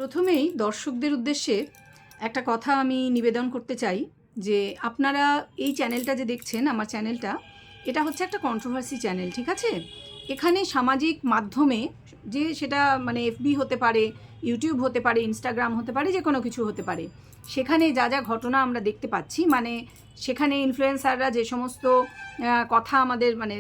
প্রথমেই দর্শকদের উদ্দেশ্যে একটা কথা আমি নিবেদন করতে চাই যে আপনারা এই চ্যানেলটা যে দেখছেন, আমার চ্যানেলটা, এটা হচ্ছে একটা কন্ট্রোভার্সি চ্যানেল, ঠিক আছে? এখানে সামাজিক মাধ্যমে যে সেটা মানে এফবি হতে পারে, ইউটিউব হতে পারে, ইনস্টাগ্রাম হতে পারে, যে কোনো কিছু হতে পারে, সেখানে যা যা ঘটনা আমরা দেখতে পাচ্ছি, মানে সেখানে ইনফ্লুয়েন্সাররা যে সমস্ত কথা আমাদের মানে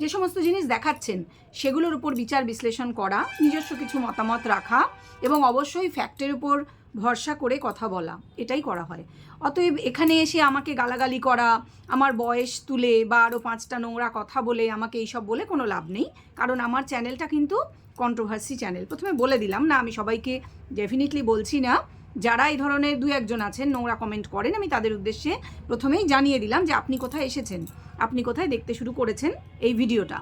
যে সমস্ত জিনিস দেখাচ্ছেন সেগুলোর উপর বিচার বিশ্লেষণ করা, নিজস্ব কিছু মতামত রাখা এবং অবশ্যই ফ্যাক্টের উপর ভরসা করে কথা বলা, এটাই করা হয়। অতএব এখানে এসে আমাকে গালাগালি করা, আমার বয়স তুলে বা আরও 5টা নোংরা কথা বলে আমাকে এইসব বলে কোনো লাভ নেই, কারণ আমার চ্যানেলটা কিন্তু কন্ট্রোভার্সি চ্যানেল। প্রথমে বলে দিলাম, না আমি সবাইকে ডেফিনেটলি বলছি না, যারা এই ধরনের 2-1জন আছেন নোংরা কমেন্ট করেন, আমি তাদের উদ্দেশ্যে প্রথমেই জানিয়ে দিলাম যে আপনি কোথায় এসেছেন, আপনি কোথায় দেখতে শুরু করেছেন এই ভিডিওটা।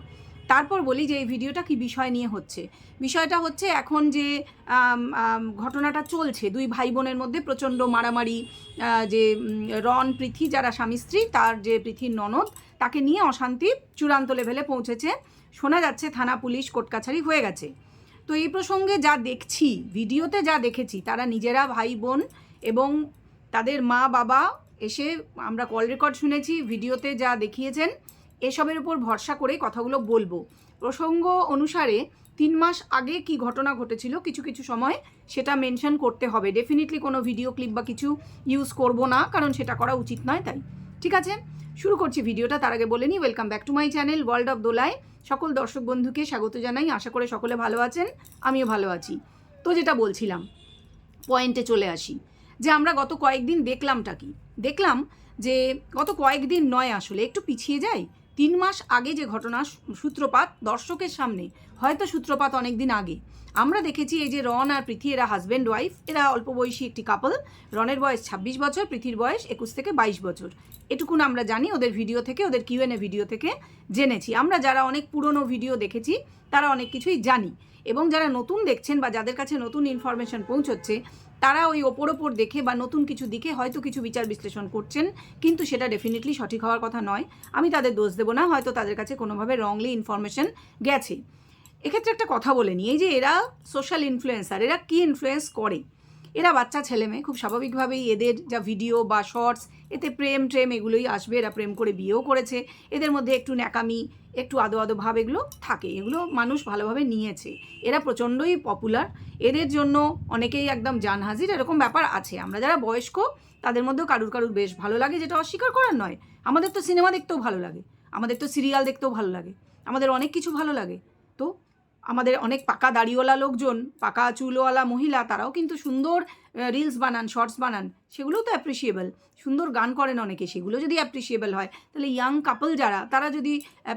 তারপর বলি যে এই ভিডিওটা কি বিষয় নিয়ে হচ্ছে। বিষয়টা হচ্ছে এখন যে ঘটনাটা চলছে, 2 ভাই বোনের মধ্যে প্রচণ্ড মারামারি, যে রন পৃথি যারা স্বামী স্ত্রী, তার যে পৃথির ননদ, তাকে নিয়ে অশান্তি চূড়ান্ত লেভেলে পৌঁছেছে। শোনা যাচ্ছে থানা পুলিশ কোর্ট কাছারি হয়ে গেছে। তো এই প্রসঙ্গে যা দেখছি, ভিডিওতে যা দেখেছি, তারা নিজেরা ভাই বোন এবং তাদের মা বাবা এসে, আমরা কল রেকর্ড শুনেছি, ভিডিওতে যা দেখিয়েছেন, এসবের উপর ভরসা করে কথাগুলো বলবো। প্রসঙ্গ অনুসারে 3 মাস আগে কি ঘটনা ঘটেছিল কিছু কিছু সময় সেটা মেনশন করতে হবে। ডেফিনেটলি কোনো ভিডিও ক্লিপ বা কিছু ইউজ করব না, কারণ সেটা করা উচিত নয়। তাই ঠিক আছে, শুরু করছি ভিডিওটা। তার আগে বলে নিই, welcome back to my channel world of দোলায়। সকল দর্শক বন্ধুকে স্বাগত জানাই, আশা করে সকলে ভালো আছেন, আমিও ভালো আছি। তো যেটা বলছিলাম, পয়েন্টে চলে আসি, যে আমরা গত কয়েকদিন দেখলামটা কি দেখলাম, যে গত কয়েকদিন নয়, আসলে একটু পিছিয়ে যাই। 3 মাস আগে যে ঘটনা, সূত্রপাত দর্শকের সামনে, হয়তো সূত্রপাত অনেক দিন আগে আমরা দেখেছি। এই যে রন আর পৃথি, এরা হাজব্যান্ড ওয়াইফ, এরা অল্প বয়সী একটি কাপল। রনের বয়স 26 বছর, পৃথির বয়স 21 থেকে 22 বছর। এটুকুন আমরা জানি ওদের ভিডিও থেকে, ওদের কিউএনএ ভিডিও থেকে জেনেছি। আমরা যারা অনেক পুরনো ভিডিও দেখেছি তারা অনেক কিছুই জানি, এবং যারা নতুন দেখছেন বা যাদের কাছে নতুন ইনফরমেশন পৌঁছচ্ছে, তারা ওই ওপর দেখে বা নতুন কিছু দিকে হয়তো কিছু বিচার বিশ্লেষণ করছেন, কিন্তু সেটা ডেফিনেটলি সঠিক হওয়ার কথা নয়। আমি তাদের দোষ দেবো না, হয়তো তাদের কাছে কোনোভাবে রংলি ইনফরমেশন গেছে। এক্ষেত্রে একটা কথা বলে নিই, এই যে এরা সোশ্যাল ইনফ্লুয়েন্সার, এরা কি ইনফ্লুয়েন্স করে? এরা বাচ্চা ছেলে মেয়ে, খুব স্বাভাবিকভাবেই এদের যা ভিডিও বা শর্টস, এতে প্রেম ট্রেম এগুলোই আসবে। এরা প্রেম করে বিয়েও করেছে, এদের মধ্যে একটু ন্যাকামি, একটু আদো আদো ভাব এগুলো থাকে, এগুলো মানুষ ভালোভাবে নিয়েছে। এরা প্রচণ্ডই পপুলার, এদের জন্য অনেকেই একদম জান হাজির, এরকম ব্যাপার আছে। আমরা যারা বয়স্ক, তাদের মধ্যেও কারুর বেশ ভালো লাগে, যেটা অস্বীকার করার নয়। আমাদের তো সিনেমা দেখতেও ভালো লাগে, আমাদের তো সিরিয়াল দেখতেও ভালো লাগে, আমাদের অনেক কিছু ভালো লাগে। তো আমাদের অনেক পাকা দাড়িওয়ালা লোকজন, পাকা চুলওয়ালা মহিলা, তারাও কিন্তু সুন্দর রিলস বানান, শর্টস বানান, সেগুলোও তো অ্যাপ্রিসিয়েবল। সুন্দর গান করেন অনেকে, সেগুলো যদি অ্যাপ্রিসিয়েবল হয়, তাহলে ইয়াং কাপল যারা, তারা যদি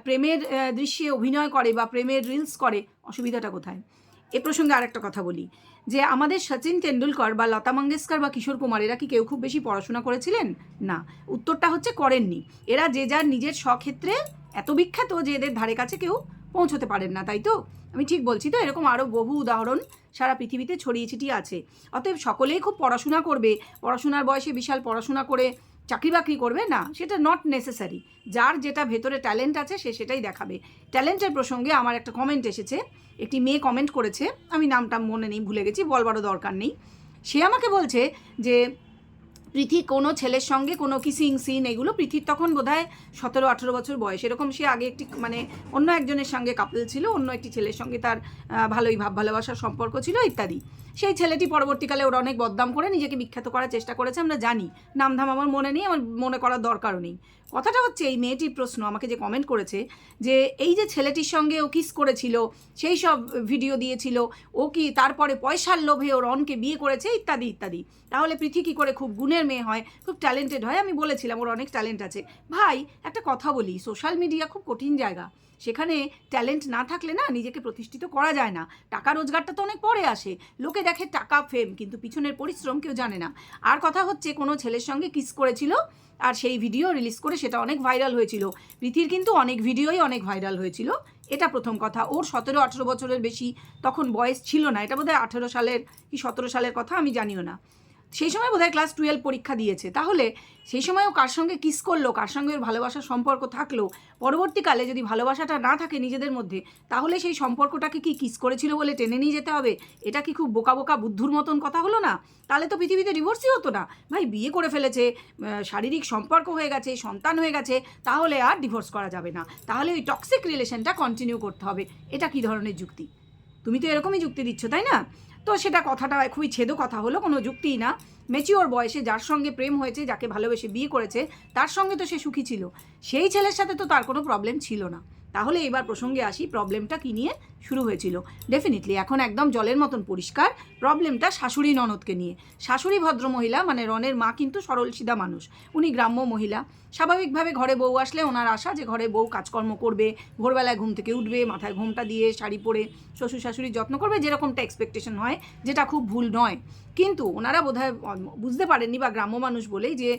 প্রেমের দৃশ্যে অভিনয় করে বা প্রেমের রিলস করে, অসুবিধাটা কোথায়? এ প্রসঙ্গে আরেকটা কথা বলি, যে আমাদের সচিন তেন্ডুলকর বা লতা মঙ্গেশকর বা কিশোর কুমার, এরা কি কেউ খুব বেশি পড়াশোনা করেছিলেন? না, উত্তরটা হচ্ছে করেননি। এরা যে যার নিজের স্বক্ষেত্রে এত বিখ্যাত যে এদের ধারে কাছে কেউ পৌঁছতে পারেন না, তাই তো? আমি ঠিক বলছি তো? এরকম আরও বহু উদাহরণ সারা পৃথিবীতে ছড়িয়ে ছিটিয়ে আছে। অতএব সকলেই খুব পড়াশোনা করবে, পড়াশোনার বয়সে বিশাল পড়াশোনা করে চাকরি বাকরি করবে না, সেটা নট নেসেসারি। যার যেটা ভেতরে ট্যালেন্ট আছে সে সেটাই দেখাবে। ট্যালেন্টের প্রসঙ্গে আমার একটা কমেন্ট এসেছে, একটি মেয়ে কমেন্ট করেছে, আমি নামটা মনে নেই, ভুলে গেছি, বলবারও দরকার নেই। সে আমাকে বলছে যে পৃথি কোনো ছেলের সঙ্গে কোনো কিসিং সিন, এগুলো, পৃথির তখন বোধহয় 17-18 বছর বয়স এরকম, সে আগে একটি মানে অন্য একজনের সঙ্গে কাপল ছিল, অন্য একটি ছেলের সঙ্গে তার ভালোই ভাব ভালোবাসার সম্পর্ক ছিল ইত্যাদি। সেই ছেলেটি পরবর্তীকালে ওরা অনেক বদনাম করে নিজেকে বিখ্যাত করার চেষ্টা করেছে, আমরা জানি। নামধাম আমার মনে নেই, আমার মনে করার দরকারও নেই। কথাটা হচ্ছে, এই মেয়েটির প্রশ্ন আমাকে যে কমেন্ট করেছে, যে এই যে ছেলেটির সঙ্গে ও কিস করেছিল, সেই সব ভিডিও দিয়েছিল, ও কি তারপরে পয়সার লোভে ও রনকে বিয়ে করেছে ইত্যাদি ইত্যাদি, তাহলে পৃথি কী করে খুব গুণের মেয়ে হয়, খুব ট্যালেন্টেড হয়? আমি বলেছিলাম ওর অনেক ট্যালেন্ট আছে। ভাই, একটা কথা বলি, সোশ্যাল মিডিয়া খুব কঠিন জায়গা, সেখানে ট্যালেন্ট না থাকলে না নিজেকে প্রতিষ্ঠিত করা যায় না। টাকা রোজগারটা তো অনেক পরে আসে, লোকে দেখে টাকা ফেম, কিন্তু পিছনের পরিশ্রম কেউ জানে না। আর কথা হচ্ছে, কোনো ছেলের সঙ্গে কিস করেছিল আর সেই ভিডিও রিলিজ করে সেটা অনেক ভাইরাল হয়েছিল। পৃথির কিন্তু অনেক ভিডিওই অনেক ভাইরাল হয়েছিল, এটা প্রথম কথা। ওর 17-18 বছরের বেশি তখন বয়স ছিল না, এটা বোধহয় 18 সালের কি 17 সালের কথা, আমি জানিও না। সেই সময় বোধহয় ক্লাস 12 পরীক্ষা দিয়েছে। তাহলে সেই সময়ও কার সঙ্গে কিস করলো, কার সঙ্গে ওর ভালোবাসার সম্পর্ক থাকলো, পরবর্তীকালে যদি ভালোবাসাটা না থাকে নিজেদের মধ্যে, তাহলে সেই সম্পর্কটাকে কি কিস করেছিল বলে টেনে নিয়ে যেতে হবে? এটা কি খুব বোকা বোকা বুদ্ধুর মতন কথা হলো না? তাহলে তো পৃথিবীতে ডিভোর্সই হতো না। ভাই বিয়ে করে ফেলেছে, শারীরিক সম্পর্ক হয়ে গেছে, সন্তান হয়ে গেছে, তাহলে আর ডিভোর্স করা যাবে না, তাহলে ওই টক্সিক রিলেশনটা কন্টিনিউ করতে হবে। এটা কি ধরনের যুক্তি? তুমি তো এরকমই যুক্তি দিচ্ছ, তাই না? তো সেটা কথাটা খুবই ছেদো কথা হলো, কোনো যুক্তিই না। ম্যাচিওর বয়সে যার সঙ্গে প্রেম হয়েছে, যাকে ভালোবেসে বিয়ে করেছে, তার সঙ্গে তো সে সুখী ছিল, সেই ছেলের সাথে তো তার কোনো প্রবলেম ছিল না। তাহলে এবার প্রসঙ্গে আসি, প্রবলেমটা কী নিয়ে শুরু হয়েছিল? ডেফিনেটলি এখন একদম জলের মতন পরিষ্কার, প্রবলেমটা শাশুড়ি ননদকে নিয়ে। শাশুড়ি ভদ্রমহিলা, মানে রনের মা কিন্তু সরল সিধা মানুষ, উনি গ্রাম্য মহিলা। স্বাভাবিকভাবে ঘরে বউ আসলে ওনার আশা যে ঘরে বউ কাজকর্ম করবে, ভোরবেলায় ঘুম থেকে উঠবে, মাথায় ঘোমটা দিয়ে শাড়ি পরে শ্বশুর শাশুড়ির যত্ন করবে, যেরকমটা এক্সপেকটেশন হয়, যেটা খুব ভুল নয়। কিন্তু ওনারা বোধহয় বুঝতে পারেননি, বা গ্রাম্য মানুষ বলেই, যে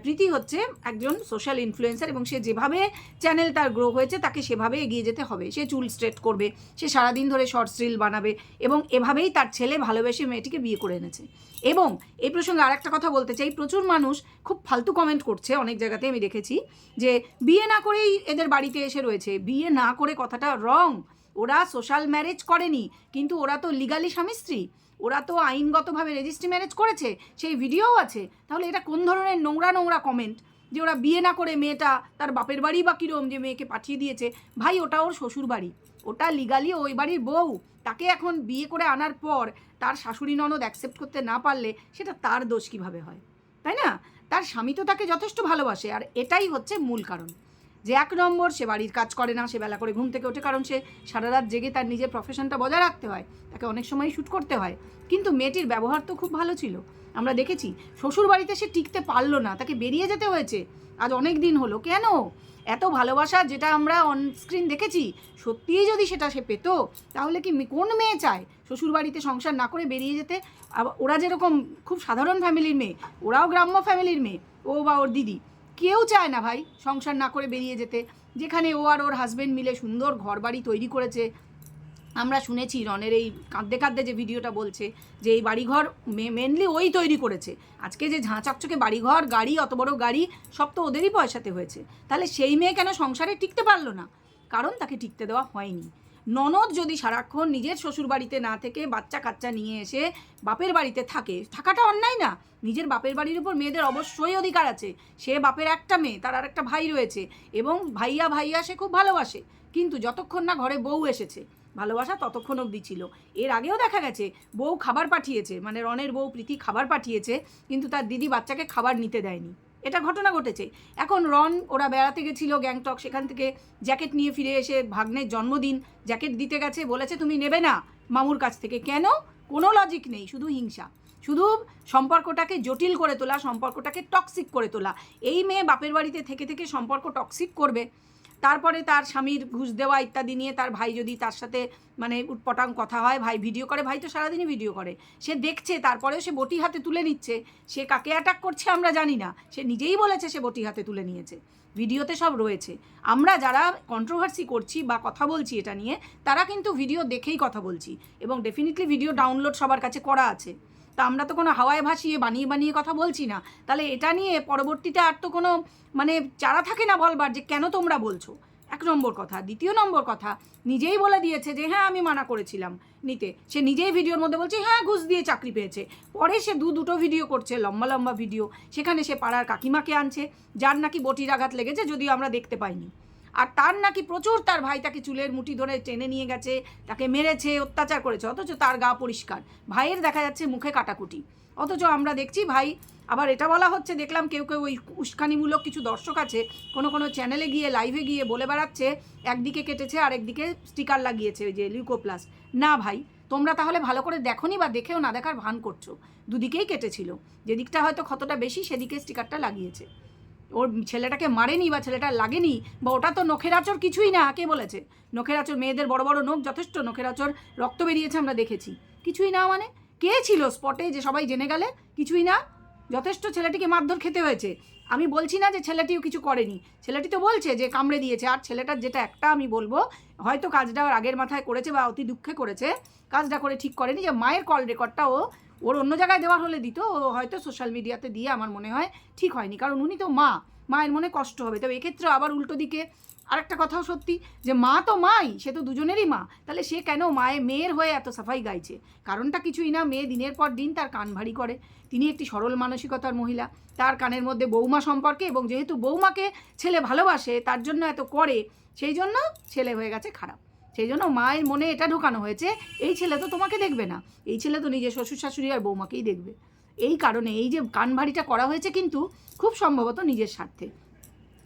প্রীতি হচ্ছে একজন সোশ্যাল ইনফ্লুয়েন্সার এবং সে যেভাবে চ্যানেল তার গ্রো হয়েছে তাকে সেভাবে এগিয়ে যেতে হবে। সে চুল স্ট্রেট করবে, সে সারাদিন ধরে শর্টস রিল বানাবে, এবং এভাবেই তার ছেলে ভালোবেসে মেয়েটিকে বিয়ে করে এনেছে। এবং এই প্রসঙ্গে আর একটা কথা বলতে চাই, প্রচুর মানুষ খুব ফালতু কমেন্ট করছে অনেক জায়গাতে, আমি দেখেছি, যে বিয়ে না করেই এদের বাড়িতে এসে রয়েছে। বিয়ে না করে কথাটা রং। ওরা সোশ্যাল ম্যারেজ করেনি, কিন্তু ওরা তো লিগালি স্বামী স্ত্রী, ওরা তো আইনগতভাবে রেজিস্ট্রি ম্যারেজ করেছে, সেই ভিডিওও আছে। তাহলে এটা কোন ধরনের নোংরা নোংরা কমেন্ট, যে ওরা বিয়ে না করে মেয়েটা তার বাপের বাড়ি বা কীরকম যে মেয়েকে পাঠিয়ে দিয়েছে? ভাই ওটা ওর শ্বশুর বাড়ি, ওটা লিগালি ওই বাড়ির বউ। তাকে এখন বিয়ে করে আনার পর তার শাশুড়ি ননদ অ্যাকসেপ্ট করতে না পারলে সেটা তার দোষ কীভাবে হয়, তাই না? তার স্বামী তো তাকে যথেষ্ট ভালোবাসে, আর এটাই হচ্ছে মূল কারণ, যে 1 নম্বর সে বাড়ির কাজ করে না, সে বেলা করে ঘুম থেকে ওঠে, কারণ সে সারা রাত জেগে তার নিজের প্রফেশনটা বজায় রাখতে হয়, তাকে অনেক সময় শ্যুট করতে হয়। কিন্তু মেয়েটির ব্যবহার তো খুব ভালো ছিল, আমরা দেখেছি। শ্বশুর বাড়িতে সে টিকতে পারলো না, তাকে বেরিয়ে যেতে হয়েছে। আজ অনেক দিন হলো। কেন? এত ভালোবাসা যেটা আমরা অন স্ক্রিন দেখেছি, সত্যিই যদি সেটা সে পেতো, তাহলে কি কোন মেয়ে চায় শ্বশুর বাড়িতে সংসার না করে বেরিয়ে যেতে? ওরা যেরকম খুব সাধারণ ফ্যামিলির মেয়ে, ওরাও গ্রাম্য ফ্যামিলির মেয়ে, ও বা ওর দিদি, কেউ চায় না ভাই সংসার না করে বেরিয়ে যেতে। যেখানে ও আর ওর হাজব্যান্ড মিলে সুন্দর ঘর বাড়ি তৈরি করেছে। আমরা শুনেছি রনের এই কাঁদতে কাঁদতে যে ভিডিওটা বলছে, যে এই বাড়িঘর মেনলি ওই তৈরি করেছে। আজকে যে ঝাঁ চকচকে বাড়িঘর, গাড়ি, অত বড় গাড়ি, সব তো ওদেরই পয়সাতে হয়েছে। তাহলে সেই মেয়ে কেন সংসারে টিকতে পারলো না? কারণ তাকে টিকতে দেওয়া হয়নি। ননদ যদি সারাক্ষণ নিজের শ্বশুর বাড়িতে না থেকে বাচ্চা কাচ্চা নিয়ে এসে বাপের বাড়িতে থাকে, থাকাটা অন্যায় না? নিজের বাপের বাড়ির উপর মেয়েদের অবশ্যই অধিকার আছে। সে বাপের একটা মেয়ে, তার আর একটা ভাই রয়েছে, এবং ভাইয়া সে খুব ভালোবাসে। কিন্তু যতক্ষণ না ঘরে বউ এসেছে, ভালোবাসা ততক্ষণ অবধি ছিল। এর আগেও দেখা গেছে বউ খাবার পাঠিয়েছে, মানে রনের বউ প্রীতি খাবার পাঠিয়েছে, কিন্তু তার দিদি বাচ্চাকে খাবার নিতে দেয়নি। এটা ঘটনা ঘটেছে। এখন রন, ওরা বেড়াতে গেছিলো গ্যাংটক, সেখান থেকে জ্যাকেট নিয়ে ফিরে এসে ভাগ্নের জন্মদিন, জ্যাকেট দিতে গেছে, বলেছে তুমি নেবে না মামুর কাছ থেকে। কেন? কোনো লজিক নেই, শুধু হিংসা, শুধু সম্পর্কটাকে জটিল করে তোলা, সম্পর্কটাকে টক্সিক করে তোলা। এই মেয়ে বাপের বাড়িতে থেকে থেকে সম্পর্ক টক্সিক করবে, তারপরে তার স্বামীর ঘুষ দেওয়া ইত্যাদি নিয়ে তার ভাই যদি তার সাথে মানে উটপটাং কথা হয়, ভাই ভিডিও করে, ভাই তো সারাদিনই ভিডিও করে, সে দেখছে, তারপরেও সে বটি হাতে তুলে নিচ্ছে। সে কাকে অ্যাটাক করছে আমরা জানি না, সে নিজেই বলেছে সে বটি হাতে তুলে নিয়েছে, ভিডিওতে সব রয়েছে। আমরা যারা কন্ট্রোভার্সি করছি বা কথা বলছি এটা নিয়ে, তারা কিন্তু ভিডিও দেখেই কথা বলছি, এবং ডেফিনেটলি ভিডিও ডাউনলোড সবার কাছে করা আছে। তা আমরা তো কোনো হাওয়ায় ভাসিয়ে বানিয়ে বানিয়ে কথা বলছি না। তাহলে এটা নিয়ে পরবর্তীতে আর তো কোনো মানে চারা থাকে না বলবার যে কেন তোমরা বলছো। 1 নম্বর কথা। 2 নম্বর কথা, নিজেই বলে দিয়েছে যে হ্যাঁ আমি মানা করেছিলাম নিতে। সে নিজেই ভিডিওর মধ্যে বলছে হ্যাঁ ঘুষ দিয়ে চাকরি পেয়েছে। পরে সে দুটো ভিডিও করছে, লম্বা লম্বা ভিডিও, সেখানে সে পাড়ার কাকিমাকে আনছে, যার নাকি বটির আঘাত লেগেছে, যদিও আমরা দেখতে পাইনি। আর তার নাকি প্রচুর, তার ভাই তাকে চুলের মুঠি ধরে টেনে নিয়ে গেছে, তাকে মেরেছে, অত্যাচার করেছে, অথচ তার গা পরিষ্কার। ভাইয়ের দেখা যাচ্ছে মুখে কাটাকুটি, অথচ আমরা দেখছি ভাই। আবার এটা বলা হচ্ছে, দেখলাম কেউ ওই উস্কানিমূলক কিছু দর্শক আছে, কোনো চ্যানেলে গিয়ে লাইভে গিয়ে বলে বেড়াচ্ছে একদিকে কেটেছে আর একদিকে স্টিকার লাগিয়েছে, ওই যে লিউকোপ্লাস। না ভাই, তোমরা তাহলে ভালো করে দেখোনি, বা দেখেও না দেখার ভান করছো। দুদিকেই কেটেছিল, যেদিকটা হয়তো ক্ষতটা বেশি সেদিকে স্টিকারটা লাগিয়েছে। ওর ছেলেটাকে মারেনি বা ছেলেটার লাগেনি, বা ওটা তো নখের আঁচড় কিছুই না। কে বলেছে? নখের আঁচড়, মেয়েদের বড় বড় নখ, যথেষ্ট নখের আঁচড়, রক্ত বেরিয়েছে, আমরা দেখেছি। কিছুই না মানে? কে ছিল স্পটে যে সবাই জেনে গেলে? কিছুই না, যথেষ্ট ছেলেটিকে মারধর খেতে হয়েছে। আমি বলছি না যে ছেলেটিও কিছু করেনি, ছেলেটি তো বলছে যে কামড়ে দিয়েছে। আর ছেলেটার যেটা একটা আমি বলবো, হয়তো কাজটা আগের মাথায় করেছে বা অতি দুঃখে করেছে, কাজটা করে ঠিক করেনি, যে মায়ের কল রেকর্ডটা ও ওর অন্য জায়গায় দেওয়ার হলে দিত, ও হয়তো সোশ্যাল মিডিয়াতে দিয়ে আমার মনে হয় ঠিক হয়নি, কারণ উনি তো মা, মায়ের মনে কষ্ট হবে। তবে এক্ষেত্রে আবার উল্টো দিকে আরেকটা কথাও সত্যি যে মা তো মাই, সে তো দুজনেরই মা, তাহলে সে কেন মেয়ের হয়ে এত সাফাই গাইছে? কারণটা কিছুই না, মেয়ে দিনের পর দিন তার কান ভারী করে। তিনি একটি সরল মানসিকতার মহিলা, তার কানের মধ্যে বৌমা সম্পর্কে, এবং যেহেতু বৌমাকে ছেলে ভালোবাসে তার জন্য এত করে, সেই জন্য ছেলে হয়ে গেছে খারাপ। সেই জন্য মায়ের মনে এটা ঢোকানো হয়েছে, এই ছেলে তো তোমাকে দেখবে না, এই ছেলে তো নিজের শ্বশুর শাশুড়ি আর বৌমাকেই দেখবে। এই কারণে এই যে কান ভারীটা করা হয়েছে কিন্তু খুব সম্ভবত নিজের স্বার্থে।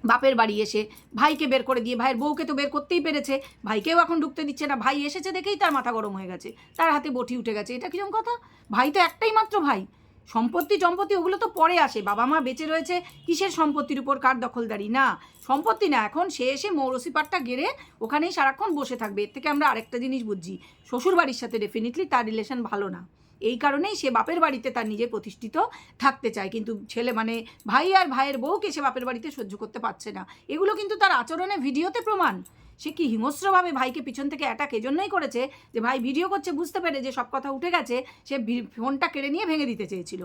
বাপের বাড়ি এসে ভাইকে বের করে দিয়ে, ভাইয়ের বউকে তো বের করতেই পেরেছে, ভাইকেও এখন ঢুকতে দিচ্ছে না। ভাই এসেছে দেখেই তার মাথা গরম হয়ে গেছে, তার হাতে বটি উঠে গেছে। এটা কিরকম কথা? ভাই তো একটাই মাত্র ভাই, সম্পত্তি ওগুলো তো পরে আসে। বাবা মা বেঁচে রয়েছে, কিসের সম্পত্তির উপর কার দখলদারি? না, সম্পত্তি না, এখন সে এসে মৌরসি পাটটা গেড়ে ওখানেই সারাক্ষণ বসে থাকবে। এর থেকে আমরা আরেকটা জিনিস বুঝছি, শ্বশুর বাড়ির সাথে ডেফিনেটলি তার রিলেশন ভালো না, এই কারণেই সে বাপের বাড়িতে তার নিজে প্রতিষ্ঠিত থাকতে চায়, কিন্তু ছেলে মানে ভাই আর ভাইয়ের বউকে সে বাপের বাড়িতে সহ্য করতে পারছে না। এগুলো কিন্তু তার আচরণে ভিডিওতে প্রমাণ। সে কি হিংস্রভাবে ভাইকে পিছন থেকে অ্যাটাক এজন্যই করেছে যে ভাই ভিডিও করছে, বুঝতে পেরে যে সব কথা উঠে গেছে, সে ফোনটা কেড়ে নিয়ে ভেঙে দিতে চেয়েছিল।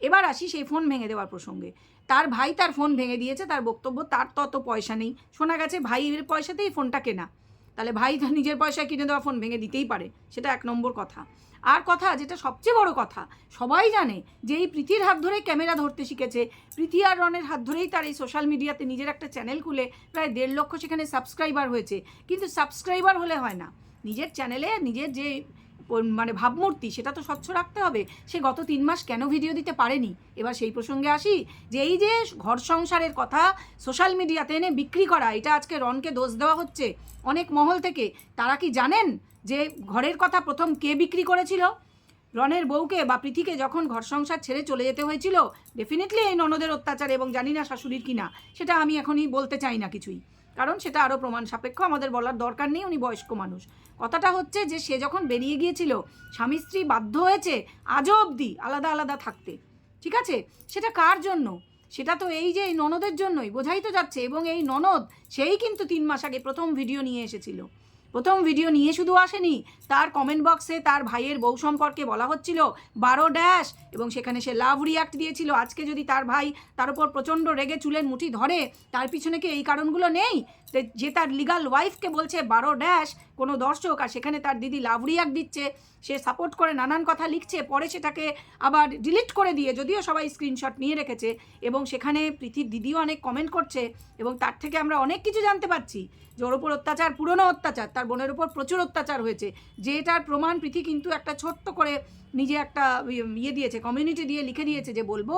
এবার আসি সেই ফোন ভেঙে দেওয়ার প্রসঙ্গে। তার ভাই তার ফোন ভেঙে দিয়েছে, তার বক্তব্য তার তত পয়সা নেই, শোনা গেছে ভাইয়ের পয়সাতেই ফোনটা কেনা, তাহলে ভাই তো নিজের পয়সায় কিনে দেওয়া ফোন ভেঙে দিতেই পারে, সেটা এক নম্বর কথা। আর কথা যেটা সবচেয়ে বড় কথা, সবাই জানে যে এই প্রীতির হাত ধরেই ক্যামেরা ধরতে শিখেছে, প্রীতি আর রনের হাত ধরেই তার এই সোশ্যাল মিডিয়াতে নিজের একটা চ্যানেল খুলে প্রায় 1.5 লক্ষ সেখানে সাবস্ক্রাইবার হয়েছে। কিন্তু সাবস্ক্রাইবার হলে হয় না, নিজের চ্যানেলে নিজের যে মানে ভাবমূর্তি সেটা তো স্বচ্ছ রাখতে হবে। সে গত 3 মাস কেন ভিডিও দিতে পারেনি? এবার সেই প্রসঙ্গে আসি যে এই যে ঘর সংসারের কথা সোশ্যাল মিডিয়াতে এনে বিক্রি করা, এটা আজকে রনকে দোষ দেওয়া হচ্ছে অনেক মহল থেকে। তারা কি জানেন যে ঘরের কথা প্রথম কে বিক্রি করেছিল? রনের বউকে বা প্রীতিকে যখন ঘর সংসার ছেড়ে চলে যেতে হয়েছিল, ডেফিনেটলি এই ননদের অত্যাচার, এবং জানি না শাশুড়ির কিনা, সেটা আমি এখনই বলতে চাই না কিছুই, কারণ সেটা আরও প্রমাণ সাপেক্ষ, আমাদের বলার দরকার নেই, উনি বয়স্ক মানুষ। কথাটা হচ্ছে যে সে যখন বেরিয়ে গিয়েছিল, স্বামী স্ত্রী বাধ্য হয়েছে আজও অবধি আলাদা আলাদা থাকতে, ঠিক আছে? সেটা কার জন্য? সেটা তো এই যে এই ননদের জন্যই, বোঝাই তো যাচ্ছে। এবং এই ননদ সেই কিন্তু 3 মাস আগে প্রথম ভিডিও নিয়ে এসেছিল। প্রথম ভিডিও নিয়ে শুধু আসেনি, তার কমেন্ট বক্সে তার ভাইয়ের বউ সম্পর্কে বলা হচ্ছিল 12 এবং সেখানে সে লাভ রিয়াক্ট দিয়েছিল। আজকে যদি তার ভাই তার উপর প্রচণ্ড রেগে চুলের মুঠি ধরে, তার পিছনে কি এই কারণগুলো নেই? যে তার লিগাল ওয়াইফকে বলছে 12 কোনো দর্শক, আর সেখানে তার দিদি লাভ রিয়াক্ট দিচ্ছে, সে সাপোর্ট করে নানান কথা লিখছে, পরে সেটাকে আবার ডিলিট করে দিয়ে, যদিও সবাই স্ক্রিনশট নিয়ে রেখেছে, এবং সেখানে প্রীতির দিদিও অনেক কমেন্ট করছে, এবং তার থেকে আমরা অনেক কিছু জানতে পারছি যে ওর ওপর অত্যাচার, পুরনো অত্যাচার, তার বোনের ওপর প্রচুর অত্যাচার হয়েছে, যেটার প্রমাণ প্রীতি কিন্তু একটা ছোট্ট করে নিজে একটা দিয়েছে, কমিউনিটি দিয়ে লিখে দিয়েছে যে বলবো,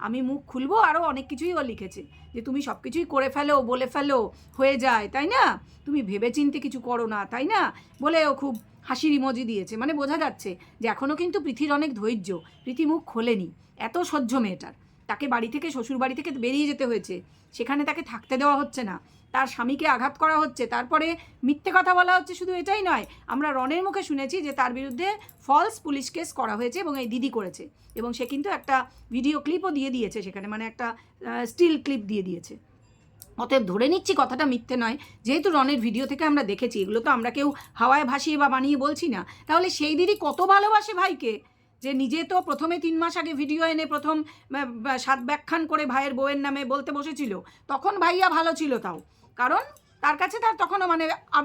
আমি মুখ খুলবো, আরও অনেক কিছুই ও লিখেছে যে তুমি সব কিছুই করে ফেলো, বলে ফেলো, হয়ে যায়, তাই না? তুমি ভেবে চিনতে কিছু করো না, তাই না? বলে ও খুব হাসির ইমোজি দিয়েছে। মানে বোঝা যাচ্ছে যে এখনও কিন্তু প্রীতির অনেক ধৈর্য, প্রীতি মুখ খোলেনি, এত সহ্য মেয়েটার। তাকে বাড়ি থেকে, শ্বশুর বাড়ি থেকে বেরিয়ে যেতে হয়েছে, সেখানে তাকে থাকতে দেওয়া হচ্ছে না, তার স্বামীকে আঘাত করা হচ্ছে, তারপরে মিথ্যে কথা বলা হচ্ছে। শুধু এটাই নয়, আমরা রনের মুখে শুনেছি যে তার বিরুদ্ধে ফলস পুলিশ কেস করা হয়েছে, এবং এই দিদি করেছে, এবং সে কিন্তু একটা ভিডিও ক্লিপও দিয়ে দিয়েছে সেখানে, মানে একটা স্টিল ক্লিপ দিয়ে দিয়েছে। অতএব ধরে নিচ্ছি কথাটা মিথ্যে নয়, যেহেতু রনের ভিডিও থেকে আমরা দেখেছি, এগুলো তো আমরা কেউ হাওয়ায় ভাসিয়ে বা বানিয়ে বলছি না। তাহলে সেই দিদি কত ভালোবাসে ভাইকে, যে নিজে তো প্রথমে 3 মাস আগে ভিডিও এনে প্রথম 7 ব্যাখ্যান করে ভাইয়ের বউয়ের নামে বলতে বসেছিল, তখন ভাইয়া ভালো ছিল, তাও কারণ তার কাছে তার তখনও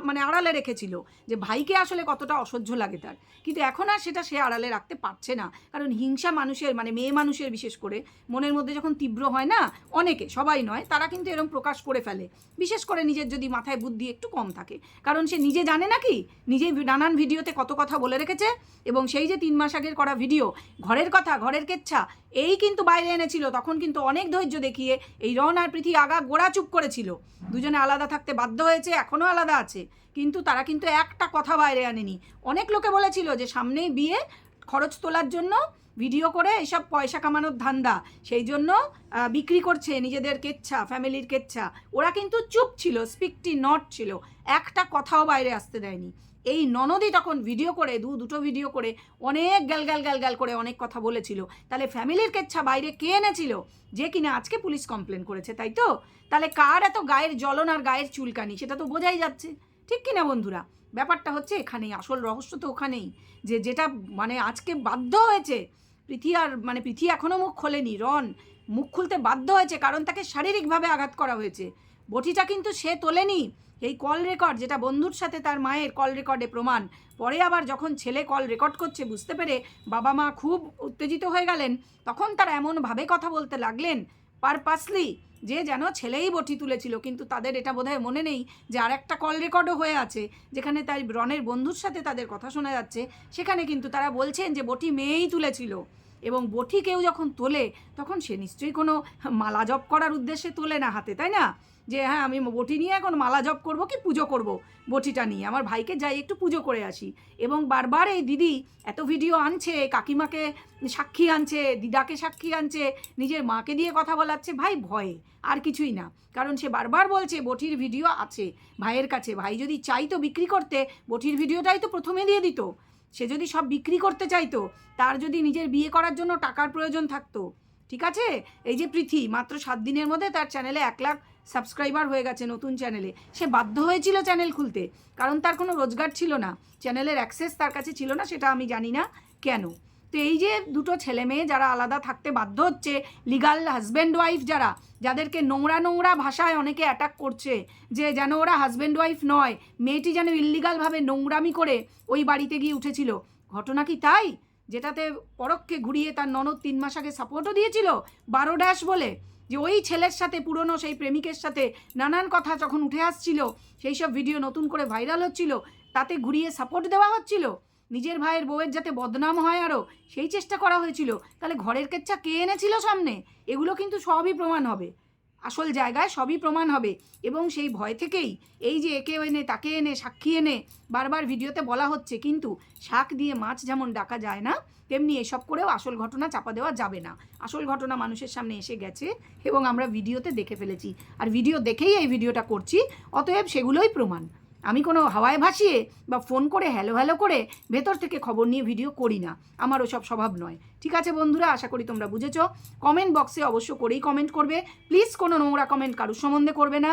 মানে আড়ালে রেখেছিল যে ভাইকে আসলে কতটা অসহ্য লাগে তার। কিন্তু এখন আর সেটা সে আড়ালে রাখতে পারছে না, কারণ হিংসা মানুষের, মানে মেয়ে মানুষের বিশেষ করে মনের মধ্যে যখন তীব্র হয় না, অনেকে, সবাই নয়, তারা কিন্তু এরকম প্রকাশ করে ফেলে, বিশেষ করে নিজের যদি মাথায় বুদ্ধি একটু কম থাকে, কারণ সে নিজে জানে নাকি, নিজেই নানান ভিডিওতে কত কথা বলে রেখেছে। এবং সেই যে 3 মাস আগের করা ভিডিও, ঘরের কথা, ঘরের কেচ্ছা, এই কিন্তু বাইরে এনেছিল, তখন কিন্তু অনেক ধৈর্য দেখিয়ে এই রন আর প্রীতি আগা গোড়া চুপ করেছিল, দুজনে আলাদা থাকতে বাধ্য হয়েছে, এখনও আলাদা আছে, কিন্তু তারা কিন্তু একটা কথা বাইরে আনেনি। অনেক লোকে বলেছিল যে সামনেই বিয়ে, খরচ তোলার জন্য ভিডিও করে এসব পয়সা কামানোর ধান্দা, সেই জন্য বিক্রি করছে নিজেদের কেচ্ছা, ফ্যামিলির কেচ্ছা। ওরা কিন্তু চুপ ছিল, স্পিকটি নট ছিল, একটা কথাও বাইরে আসতে দেয়নি। এই ননদই তখন ভিডিও করে, দুটো ভিডিও করে অনেক গ্যাল করে অনেক কথা বলেছিল। তাহলে ফ্যামিলির কেচ্ছা বাইরে কে এনেছিল? যে কিনা আজকে পুলিশ কমপ্লেন করেছে, তাই তো? তাহলে কার এত গায়ের জ্বলন আর গায়ের চুলকানি, সেটা তো বোঝাই যাচ্ছে, ঠিক কিনা বন্ধুরা? ব্যাপারটা হচ্ছে এখানেই, আসল রহস্য তো ওখানেই, যে যেটা মানে আজকে বাধ্য হয়েছে পৃথি এখনও মুখ খোলেনি, রন মুখ খুলতে বাধ্য হয়েছে কারণ তাকে শারীরিকভাবে আঘাত করা হয়েছে। বটিটা কিন্তু সে তোলেনি, এই কল রেকর্ড যেটা বন্ধুর সাথে তার মায়ের কল রেকর্ডে প্রমাণ। পরে আবার যখন ছেলে কল রেকর্ড করছে বুঝতে পেরে বাবা মা খুব উত্তেজিত হয়ে গেলেন, তখন তারা এমনভাবে কথা বলতে লাগলেন পারপাসলি যে যেন ছেলেই বটি তুলেছিল। কিন্তু তাদের এটা বোধহয় মনে নেই যে আর একটা কল রেকর্ডও হয়ে আছে যেখানে তাই রনের বন্ধুর সাথে তাদের কথা শোনা যাচ্ছে, সেখানে কিন্তু তারা বলছেন যে বটি মেয়েই তুলেছিল। এবং বটি কেউ যখন তোলে তখন সে নিশ্চয়ই কোনো মালা জপ করার উদ্দেশ্যে তোলে না হাতে, তাই না? যে হ্যাঁ আমি বটি নিয়ে এখন মালা জপ করব কি পুজো করব, বটিটা নিয়ে আমার ভাইকে যাই একটু পুজো করে আসি। এবং বারবার এই দিদি এত ভিডিও আনছে, কাকিমাকে সাক্ষী আনছে, দিদাকে সাক্ষী আনছে, নিজের মাকে দিয়ে কথা বলাচ্ছে ভাই ভয়ে, আর কিছুই না। কারণ সে বারবার বলছে বটির ভিডিও আছে ভাইয়ের কাছে, ভাই যদি চাইতো বিক্রি করতে বটির ভিডিওটাই তো প্রথমে দিয়ে দিত। সে যদি সব বিক্রি করতে চাইতো, তার যদি নিজের বিয়ে করার জন্য টাকার প্রয়োজন থাকতো, ঠিক আছে। এই যে পৃথি মাত্র 7 দিনের মধ্যে তার চ্যানেলে 1 লাখ সাবস্ক্রাইবার হয়ে গেছে নতুন চ্যানেলে। সে বাধ্য হয়েছিল চ্যানেল খুলতে, কারণ তার কোনো রোজগার ছিল না, চ্যানেলের অ্যাক্সেস তার কাছে ছিল না, সেটা আমি জানি না কেন। তো এই যে দুটো ছেলে মেয়ে যারা আলাদা থাকতে বাধ্য হচ্ছে, লিগাল হাজব্যান্ড ওয়াইফ যারা, যাদেরকে নোংরা নোংরা ভাষায় অনেকে অ্যাটাক করছে যে যেন ওরা হাজব্যান্ড ওয়াইফ নয়, মেয়েটি যেন ইল্লিগালভাবে নোংরামি করে ওই বাড়িতে গিয়ে উঠেছিল। ঘটনা কি তাই? যেটাতে পরোক্ষে ঘুরিয়ে তার ননদ 3 মাস আগে সাপোর্টও দিয়েছিল 12 বলে, যে ওই ছেলের সাথে পুরনো সেই প্রেমিকের সাথে নানান কথা যখন উঠে আসছিল, সেই সব ভিডিও নতুন করে ভাইরাল হচ্ছিল, তাতে ঘুরিয়ে সাপোর্ট দেওয়া হচ্ছিল, নিজের ভাইয়ের বউয়ের যাতে বদনাম হয় আরও সেই চেষ্টা করা হয়েছিল। তাহলে ঘরের কেচ্ছা কে এনেছিল সামনে? এগুলো কিন্তু সবই প্রমাণ হবে, আসল জায়গায় সবই প্রমাণ হবে। এবং সেই ভয় থেকেই এই যে একে এনে তাকে এনে সাক্ষী এনে বারবার ভিডিওতে বলা হচ্ছে। কিন্তু শাক দিয়ে মাছ যেমন ডাকা যায় না, তেমনি এসব করেও আসল ঘটনা চাপা দেওয়া যাবে না। আসল ঘটনা মানুষের সামনে এসে গেছে এবং আমরা ভিডিওতে দেখে ফেলেছি, আর ভিডিও দেখেই এই ভিডিওটা করছি, অতএব সেগুলোই প্রমাণ। আমি কোনো হাওয়ায় ভাসিয়ে বা ফোন করে হ্যালো হ্যালো করে ভেতর থেকে খবর নিয়ে ভিডিও করি না, আমার ওসব স্বভাব নয়। ঠিক আছে বন্ধুরা, আশা করি তোমরা বুঝেছো। কমেন্ট বক্সে অবশ্য করেই কমেন্ট করবে, প্লিজ কোনো নোংরা কমেন্ট কারোর সম্বন্ধে করবে না।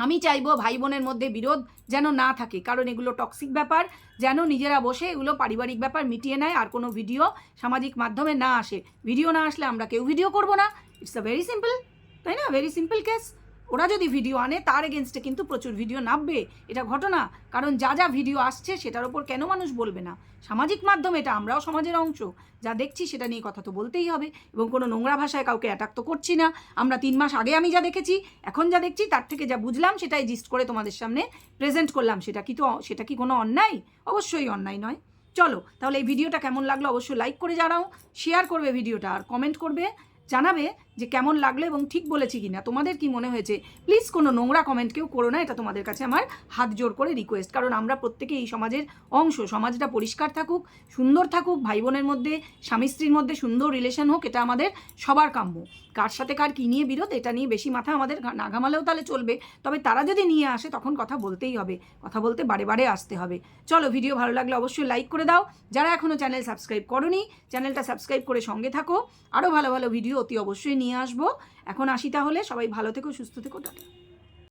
আমি চাইবো ভাই বোনের মধ্যে বিরোধ যেন না থাকে, কারণ এগুলো টক্সিক ব্যাপার, যেন নিজেরা বসে এগুলো পারিবারিক ব্যাপার মিটিয়ে নেয়, আর কোনো ভিডিও সামাজিক মাধ্যমে না আসে। ভিডিও না আসলে আমরা কেউ ভিডিও করব না, ইটস আ ভেরি সিম্পল, তাই না? Very simple case. ওরা যদি ভিডিও আনে তার এগেনস্টে কিন্তু প্রচুর ভিডিও নামবে, এটা ঘটনা। কারণ যা যা ভিডিও আসছে সেটার ওপর কেন মানুষ বলবে না? সামাজিক মাধ্যম এটা, আমরাও সমাজের অংশ, যা দেখছি সেটা নিয়ে কথা তো বলতেই হবে। এবং কোনো নোংরা ভাষায় কাউকে অ্যাটাক তো করছি না। আমরা 3 মাস আগে আমি যা দেখেছি, এখন যা দেখছি, তার থেকে যা বুঝলাম সেটাই জিস্ট করে তোমাদের সামনে প্রেজেন্ট করলাম। সেটা কি কোনো অন্যায়? অবশ্যই অন্যায় নয়। চলো তাহলে এই ভিডিওটা কেমন লাগলো অবশ্যই লাইক করে জানাও, শেয়ার করবে ভিডিওটা, আর কমেন্ট করবে, জানাবে যে কেমন লাগলো এবং ঠিক বলেছি কিনা, তোমাদের কি মনে হয়েছে। প্লিজ কোনো নোংরা কমেন্ট কেউ করো না, এটা তোমাদের কাছে আমার হাত জোর করে রিকোয়েস্ট। কারণ আমরা প্রত্যেকে এই সমাজের অংশ, সমাজটা পরিষ্কার থাকুক, সুন্দর থাকুক, ভাই বোনের মধ্যে স্বামী স্ত্রীর মধ্যে সুন্দর রিলেশন হোক, এটা আমাদের সবার কাম্য। কার সাথে কার কী নিয়ে বিরোধ, এটা নিয়ে বেশি মাথা আমাদের না ঘামালেও তাহলে চলবে, তবে তারা যদি নিয়ে আসে তখন কথা বলতেই হবে, কথা বলতে বারে বারে আসতে হবে। চলো, ভিডিও ভালো লাগলে অবশ্যই লাইক করে দাও, যারা এখনও চ্যানেল সাবস্ক্রাইব করোনি চ্যানেলটা সাবস্ক্রাইব করে সঙ্গে থাকো, আরও ভালো ভালো ভিডিও অতি অবশ্যই নিয়ে আসবো। এখন আসি তাহলে, সবাই ভালো থেকো, সুস্থ থেকো, টাটা।